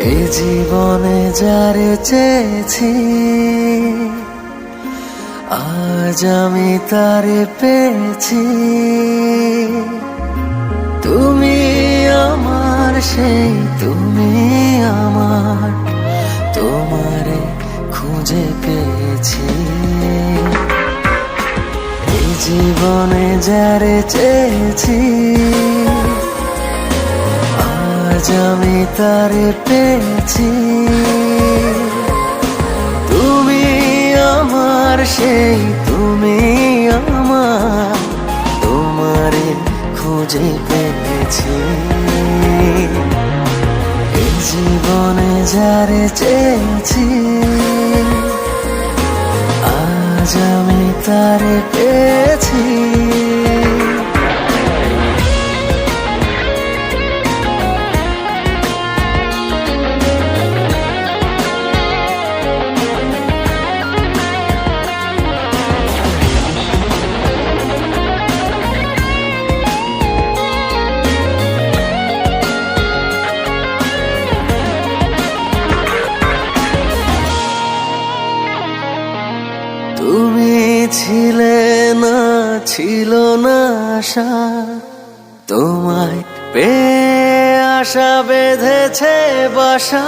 এই জীবনে যারে চেয়েছি, আজ আমি তারে পেয়েছি। তুমি আমার সেই, তুমি আমার, তোমারে খুঁজে পেয়েছি। এই জীবনে যারে চেয়েছি, আজ আমি তারে পেয়েছি। তুমি আমার সেই, তুমি আমার, তোমারে খুঁজে পেয়েছি। এই জীবনে যারে চেয়েছি, আজ আমি তারে পেয়েছি। তুমি ছিলে না, ছিল না আশা, তোমায় পেয়ে আশা বেঁধেছে বাসা।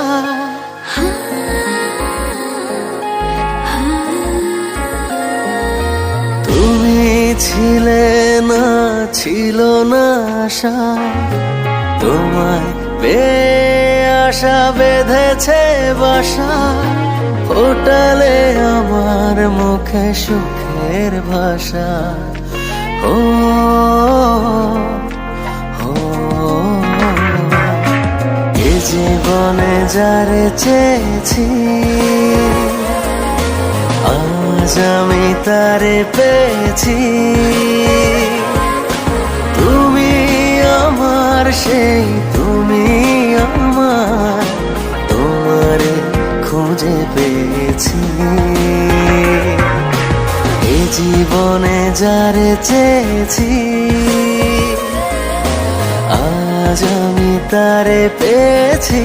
তুমি ছিলে না, ছিল না আশা, তোমায় পেয়ে আশা বেঁধেছে বাসা। ফোটালে আমার মুখে সুখের ভাষা। ও এ জীবনে যারে চেয়েছি, আজ আমি তারে পেয়েছি। তুমি আমার সেই, তুমি আমার, তোমারে খুঁজে পেয়েছি। এই জীবনে যারে চেয়েছি, আজ আমি তারে পেয়েছি।